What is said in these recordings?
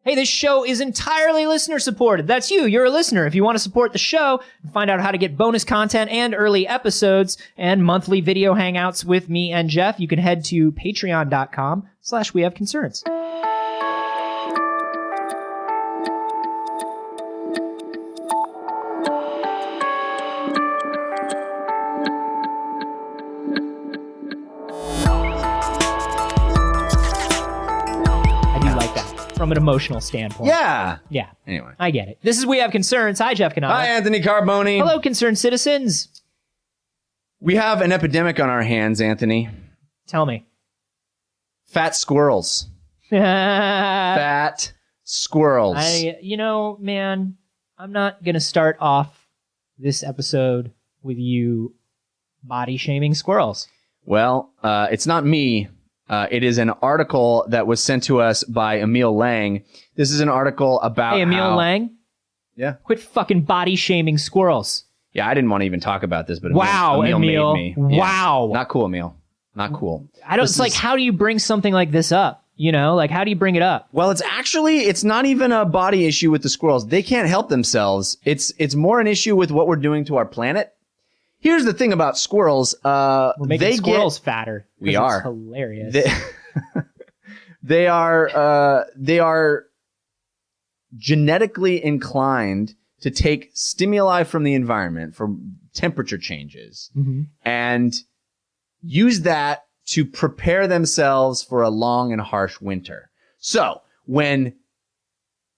Hey, this show is entirely listener supported. That's you. You're a listener. If you want to support the show and find out how to get bonus content and early episodes and monthly video hangouts with me and Jeff, you can head to patreon.com/wehaveconcerns. From an emotional standpoint. Yeah. Anyway. I get it. This is We Have Concerns. Hi, Jeff Canada. Hi, Anthony Carboni. Hello, concerned citizens. We have an epidemic on our hands, Anthony. Tell me. Fat squirrels. Fat squirrels. Man, I'm not going to start off this episode with you body shaming squirrels. Well, it's not me. It is an article that was sent to us by Emil Lang. This is an article about Hey, Emil Lang? Yeah. Quit fucking body shaming squirrels. Yeah, I didn't want to even talk about this, but Emil made me. Wow. Yeah. Not cool, Emil. Not cool. How do you bring something like this up? You know, like, how do you bring it up? Well, it's not even a body issue with the squirrels. They can't help themselves. It's more an issue with what we're doing to our planet. Here's the thing about squirrels. We're making squirrels fatter. We are. It's hilarious. They are genetically inclined to take stimuli from the environment, from temperature changes, and use that to prepare themselves for a long and harsh winter. So when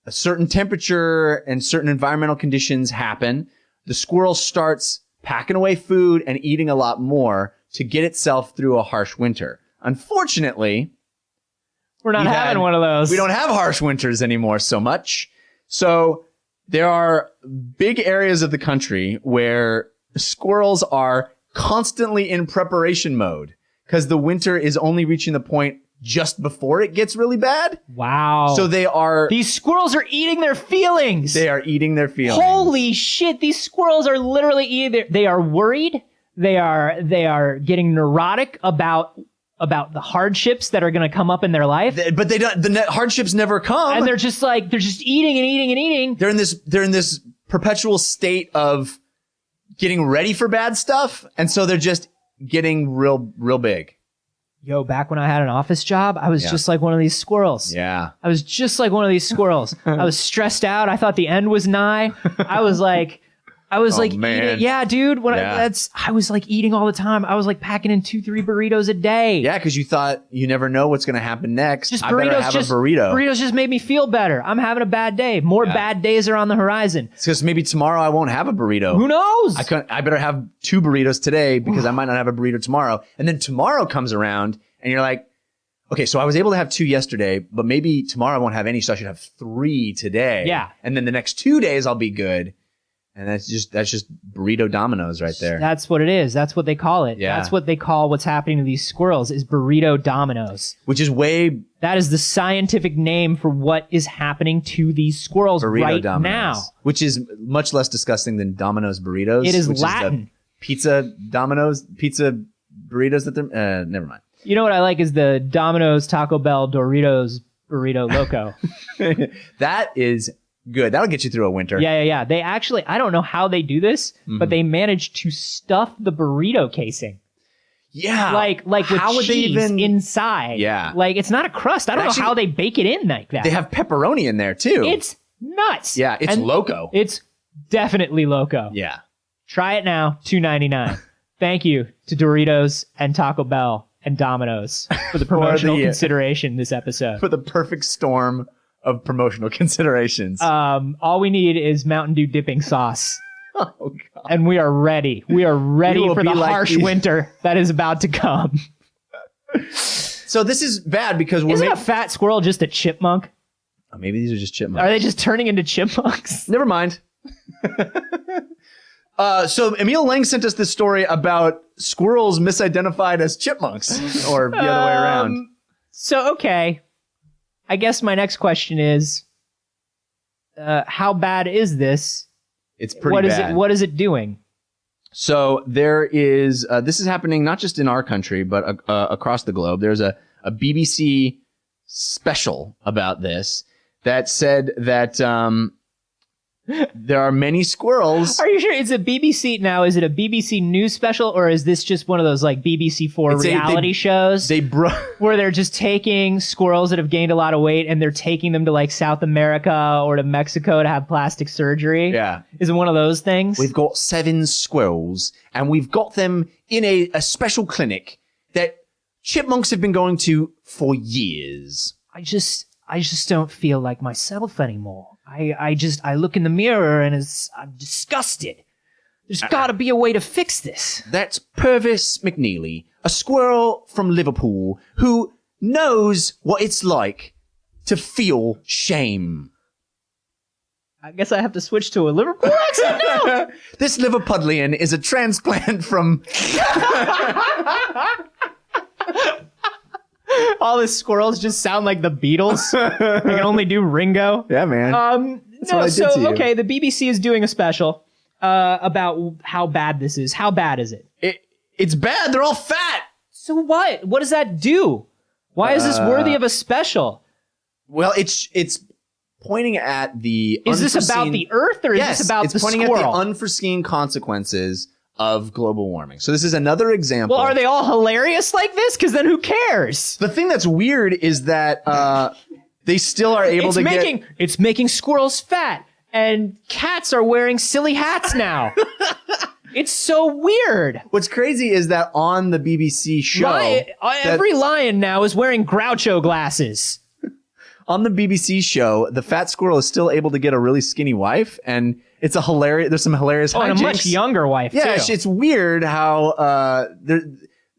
a certain temperature and certain environmental conditions happen, the squirrel starts packing away food and eating a lot more to get itself through a harsh winter. Unfortunately, we're not having one of those. We don't have harsh winters anymore so much. So there are big areas of the country where squirrels are constantly in preparation mode because the winter is only reaching the point just before it gets really bad. Wow. So these squirrels are eating their feelings. They are eating their feelings. Holy shit. These squirrels are literally they are worried. They are getting neurotic about the hardships that are going to come up in their life. But the hardships never come. And they're just eating and eating and eating. They're in this perpetual state of getting ready for bad stuff. And so they're just getting real big. Yo, back when I had an office job, I was just like one of these squirrels. Yeah. I was just like one of these squirrels. I was stressed out. I thought the end was nigh. I was like, man. eating. Yeah, dude. I was like eating all the time. I was like packing in 2-3 burritos a day. Yeah, because you thought you never know what's going to happen next. I better have a burrito. Burritos just made me feel better. I'm having a bad day. More bad days are on the horizon. It's because maybe tomorrow I won't have a burrito. Who knows? I better have 2 burritos today because I might not have a burrito tomorrow. And then tomorrow comes around and you're like, okay, so I was able to have 2 yesterday, but maybe tomorrow I won't have any, so I should have 3 today. Yeah. And then the next 2 days I'll be good. And that's just burrito dominoes right there. That's what it is. That's what they call it. Yeah. That's what they call what's happening to these squirrels is burrito dominoes. Which is that is the scientific name for what is happening to these squirrels right dominoes, now. Which is much less disgusting than Domino's burritos. It is which Latin. Pizza burritos that they're never mind. You know what I like is the Domino's, Taco Bell, Doritos Burrito Loco. That is good. That'll get you through a winter. Yeah. They actually, I don't know how they do this, but they manage to stuff the burrito casing. Yeah. Like with how would cheese they even inside. Yeah. Like it's not a crust. I don't know how they bake it in like that. They have pepperoni in there too. It's nuts. Yeah, it's loco. It's definitely loco. Yeah. Try it now, $2.99. Thank you to Doritos and Taco Bell and Domino's for the promotional consideration this episode. For the perfect storm of promotional considerations. All we need is Mountain Dew dipping sauce. Oh, God. And we are ready. We are ready for the harsh winter that is about to come. So this is bad because Isn't a fat squirrel just a chipmunk? Oh, maybe these are just chipmunks. Are they just turning into chipmunks? Never mind. So Emil Lang sent us this story about squirrels misidentified as chipmunks, or the other way around. So, okay. I guess my next question is, how bad is this? It's pretty bad. What is it doing? So there is, this is happening not just in our country, but across the globe. There's a BBC special about this. that said that there are many squirrels. Are you sure it's a BBC now? Is it a BBC News special, or is this just one of those like BBC4 reality shows where they're just taking squirrels that have gained a lot of weight and they're taking them to like South America or to Mexico to have plastic surgery? Yeah. Is it one of those things? We've got 7 squirrels and we've got them in a special clinic that chipmunks have been going to for years. I just don't feel like myself anymore. I look in the mirror and I'm disgusted. There's got to be a way to fix this. That's Purvis McNeely, a squirrel from Liverpool who knows what it's like to feel shame. I guess I have to switch to a Liverpool accent now. This Liverpudlian is a transplant from... All the squirrels just sound like the Beatles. I can only do Ringo. Yeah, man. Okay, the BBC is doing a special about how bad this is. How bad is it? It's bad. They're all fat. So what? What does that do? Why is this worthy of a special? Well, it's pointing at the Is this about the Earth or is this about the squirrel? It's pointing at the unforeseen consequences of global warming. So this is another example. Well, are they all hilarious like this? Because then who cares? The thing that's weird is that they still are able It's making squirrels fat, and cats are wearing silly hats now. It's so weird. What's crazy is that on the BBC show... every lion now is wearing Groucho glasses. On the BBC show, the fat squirrel is still able to get a really skinny wife, and it's there's some hilarious hijinks. And a much younger wife, too. Yeah, it's weird how...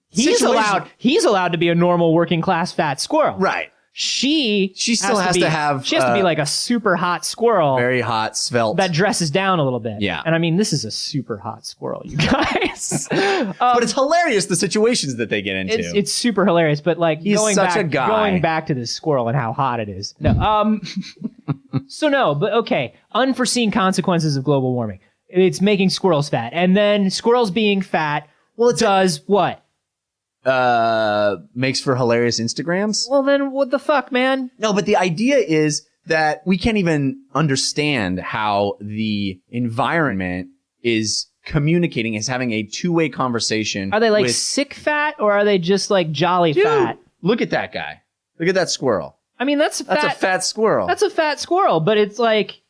he's allowed to be a normal working class fat squirrel. Right. She still has to have... She has to be like a super hot squirrel. Very hot, svelte. That dresses down a little bit. Yeah. And I mean, this is a super hot squirrel, you guys. But it's hilarious, the situations that they get into. It's super hilarious, but like He's going back to this squirrel and how hot it is. No, but okay. Unforeseen consequences of global warming. It's making squirrels fat. And then squirrels being fat does what? Makes for hilarious Instagrams. Well, then what the fuck, man? No, but the idea is that we can't even understand how the environment is communicating, is having a two-way conversation. Are they like sick fat or are they just like jolly fat? Look at that guy. Look at that squirrel. I mean, that's a fat squirrel. That's a fat squirrel, but it's like,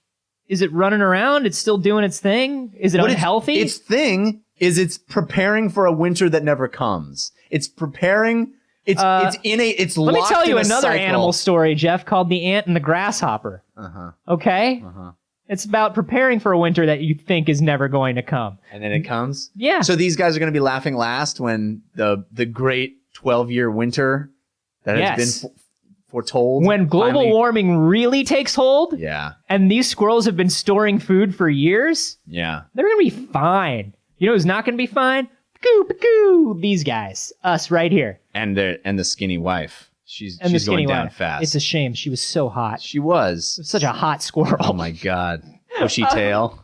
is it running around? It's still doing its thing? Is it unhealthy? Its thing is it's preparing for a winter that never comes. It's preparing. It's locked in a cycle. Let me tell you another animal story, Jeff, called The Ant and the Grasshopper. Okay? It's about preparing for a winter that you think is never going to come. And then it comes? Yeah. So these guys are going to be laughing last when the great 12-year winter that has been foretold. When global warming really takes hold. Yeah. And these squirrels have been storing food for years. Yeah. They're going to be fine. You know who's not going to be fine? Pagoo. These guys. Us right here. And the skinny wife. She's going down fast. It's a shame. She was so hot. She was. Such a hot squirrel. Oh my God. Bushy tail.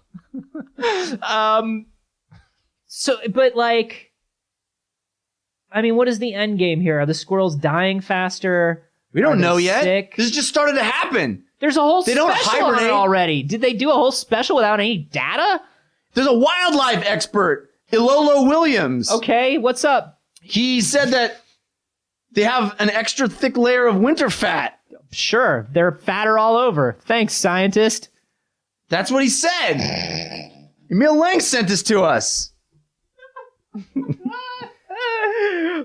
But like, I mean, what is the end game here? Are the squirrels dying faster? We don't know yet. Sick? This just started to happen. There's a whole special on it already. Did they do a whole special without any data? There's a wildlife expert, Ilolo Williams. Okay, what's up? He said that they have an extra thick layer of winter fat. Sure, they're fatter all over. Thanks, scientist. That's what he said. Emil Lang sent this to us.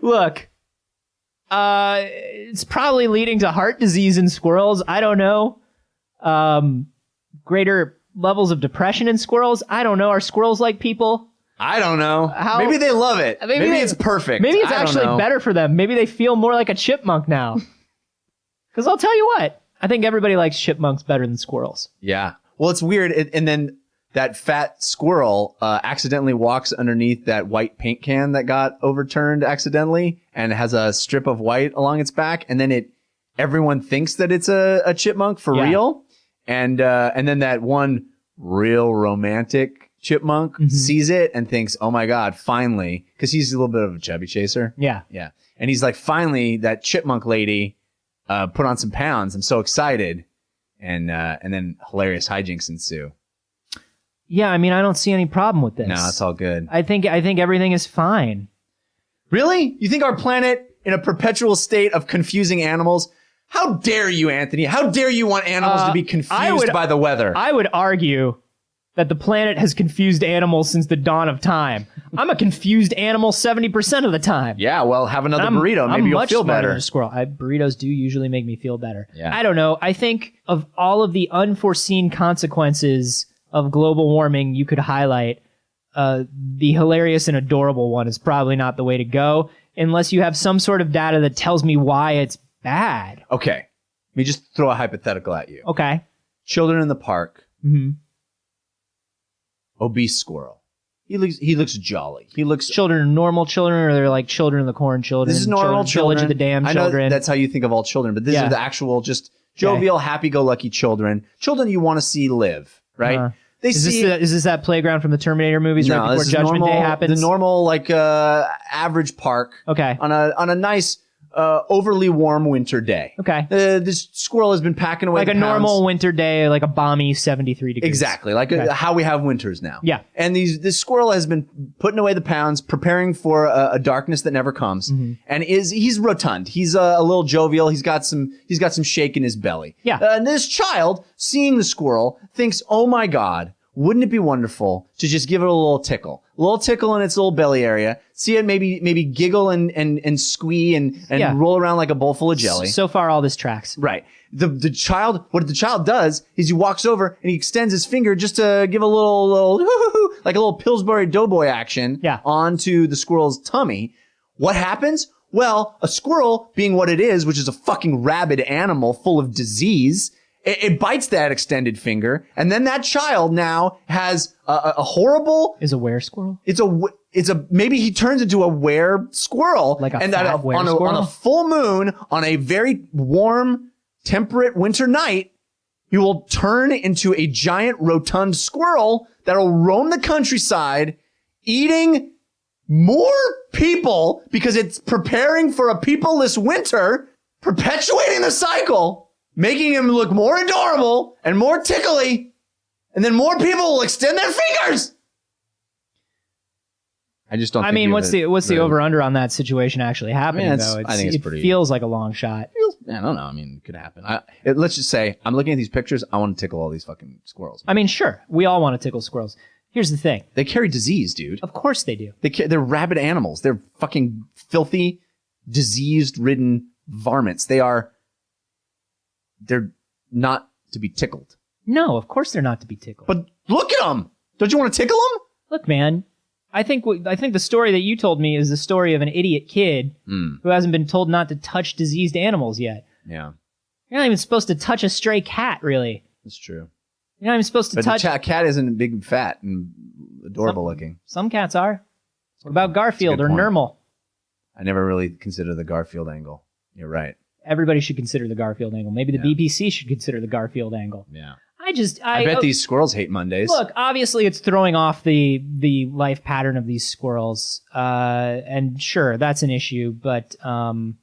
Look, it's probably leading to heart disease in squirrels. I don't know. Greater levels of depression in squirrels. I don't know. Are squirrels like people? I don't know. Maybe they love it. Maybe it's perfect. Maybe it's actually better for them. Maybe they feel more like a chipmunk now. Because I'll tell you what, I think everybody likes chipmunks better than squirrels. Yeah. Well, it's weird. And then that fat squirrel accidentally walks underneath that white paint can that got overturned accidentally and has a strip of white along its back. And then everyone thinks that it's a chipmunk for real. And then that one real romantic chipmunk sees it and thinks, oh my God, finally, because he's a little bit of a chubby chaser. Yeah. Yeah. And he's like, finally, that chipmunk lady put on some pounds. I'm so excited. and then hilarious hijinks ensue. Yeah, I mean, I don't see any problem with this. No, it's all good. I think everything is fine. Really? You think our planet in a perpetual state of confusing animals? How dare you, Anthony? How dare you want animals to be confused by the weather? I would argue that the planet has confused animals since the dawn of time. I'm a confused animal 70% of the time. Yeah, well, have another burrito. Maybe you'll feel better. I'm much squirrel. Burritos do usually make me feel better. Yeah. I don't know. I think of all of the unforeseen consequences of global warming you could highlight, the hilarious and adorable one is probably not the way to go unless you have some sort of data that tells me why it's bad. Okay. Let me just throw a hypothetical at you. Okay. Children in the park. Mm-hmm. Obese squirrel. He looks jolly. He looks. Children are normal children, or they're like children in the corn children. This is normal children. Village of the damn children. I know that's how you think of all children, but this is the actual just jovial, happy-go-lucky children. Children you want to see live, right? Is this that playground from the Terminator movies right before Judgment Day happens? The normal, average park. Okay. On a nice, overly warm winter day. Okay. This squirrel has been packing away like a normal winter day, like a balmy 73 degrees. Exactly. How we have winters now. Yeah. And this squirrel has been putting away the pounds, preparing for a darkness that never comes. Mm-hmm. And he's rotund. He's a little jovial. He's got some shake in his belly. Yeah. And this child, seeing the squirrel, thinks, oh my God, wouldn't it be wonderful to just give it a little tickle in its little belly area, see it maybe giggle and squee and roll around like a bowl full of jelly. So far, all this tracks. Right. What the child does is he walks over and he extends his finger just to give a little like a little Pillsbury Doughboy action onto the squirrel's tummy. What happens? Well, a squirrel, being what it is, which is a fucking rabid animal full of disease, it bites that extended finger, and then that child now has a horrible... Is a were squirrel? Maybe he turns into a were squirrel. Like a fat were squirrel? On a full moon, on a very warm, temperate winter night, he will turn into a giant rotund squirrel that'll roam the countryside, eating more people because it's preparing for a peopleless winter, perpetuating the cycle, making him look more adorable and more tickly, and then more people will extend their fingers. I just don't. I mean, what's the over under on that situation actually happening though? I think it feels like a long shot. I don't know. I mean, it could happen. Let's just say I'm looking at these pictures. I want to tickle all these fucking squirrels. I mean, sure, we all want to tickle squirrels. Here's the thing: they carry disease, dude. Of course they do. They're rabid animals. They're fucking filthy, disease-ridden varmints. They're not to be tickled. No, of course they're not to be tickled. But look at them. Don't you want to tickle them? Look, man. I think the story that you told me is the story of an idiot kid who hasn't been told not to touch diseased animals yet. Yeah. You're not even supposed to touch a stray cat, really. That's true. You're not even supposed to touch... But a cat isn't big and fat and adorable looking. Some cats are. What about Garfield or Nermal? I never really considered the Garfield angle. You're right. Everybody should consider the Garfield angle. Maybe the BBC should consider the Garfield angle. Yeah. I bet these squirrels hate Mondays. Look, obviously it's throwing off the life pattern of these squirrels. And sure, that's an issue, but I don't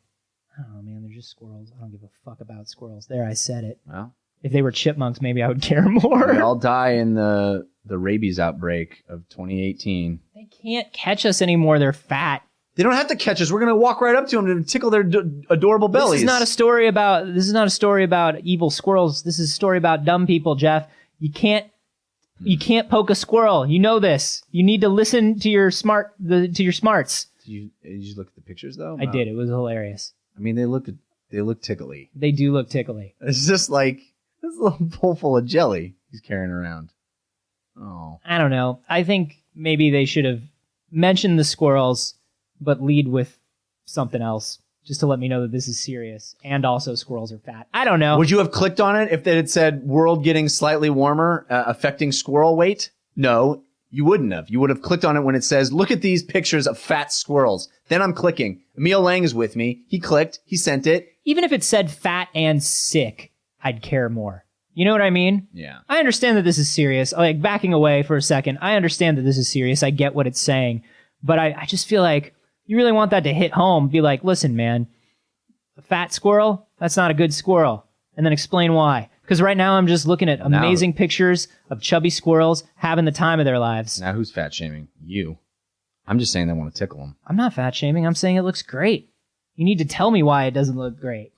know, man, they're just squirrels. I don't give a fuck about squirrels. There, I said it. Well, if they were chipmunks, maybe I would care more. We all die in the rabies outbreak of 2018. They can't catch us anymore. They're fat. They don't have to catch us. We're going to walk right up to them and tickle their adorable bellies. This is not a story about evil squirrels. This is a story about dumb people, Jeff. You can't poke a squirrel. You know this. You need to listen to your smarts. Did you look at the pictures though? I did. It was hilarious. I mean, they look tickly. They do look tickly. It's just like this little bowl full of jelly he's carrying around. Oh. I don't know. I think maybe they should have mentioned the squirrels, but lead with something else, just to let me know that this is serious. And also squirrels are fat. I don't know. Would you have clicked on it if it had said world getting slightly warmer, affecting squirrel weight? No, you wouldn't have. You would have clicked on it when it says, look at these pictures of fat squirrels. Then I'm clicking. Emil Lang is with me. He clicked. He sent it. Even if it said fat and sick, I'd care more. You know what I mean? Yeah. I understand that this is serious. Like, backing away for a second, I understand that this is serious. I get what it's saying. But I just feel like you really want that to hit home. Be like, listen, man, a fat squirrel, that's not a good squirrel. And then explain why. Because right now I'm just looking at amazing pictures of chubby squirrels having the time of their lives. Now who's fat shaming? You. I'm just saying they want to tickle them. I'm not fat shaming. I'm saying it looks great. You need to tell me why it doesn't look great.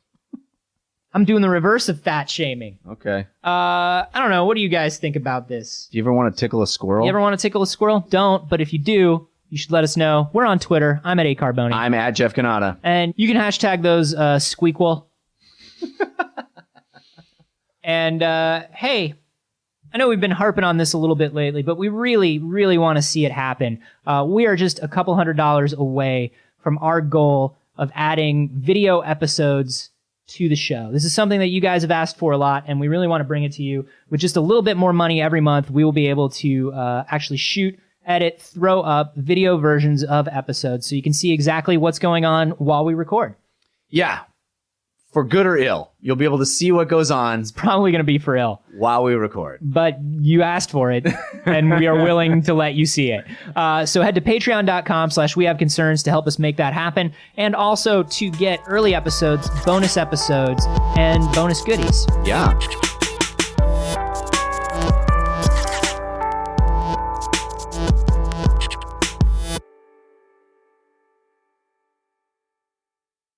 I'm doing the reverse of fat shaming. Okay. I don't know. What do you guys think about this? Do you ever want to tickle a squirrel? You ever want to tickle a squirrel? Don't. But if you do, you should let us know. We're on Twitter. I'm at @Carboni. I'm at Jeff Canada. And you can hashtag those squeakquel. And hey, I know we've been harping on this a little bit lately, but we really, really want to see it happen. We are just a couple $100 away from our goal of adding video episodes to the show. This is something that you guys have asked for a lot, and we really want to bring it to you. With just a little bit more money every month, we will be able to actually shoot, edit, throw up video versions of episodes so you can see exactly what's going on while we record. Yeah. For good or ill. You'll be able to see what goes on. It's probably going to be for ill. While we record. But you asked for it, and we are willing to let you see it. So head to patreon.com/wehaveconcerns to help us make that happen. And also to get early episodes, bonus episodes, and bonus goodies. Yeah.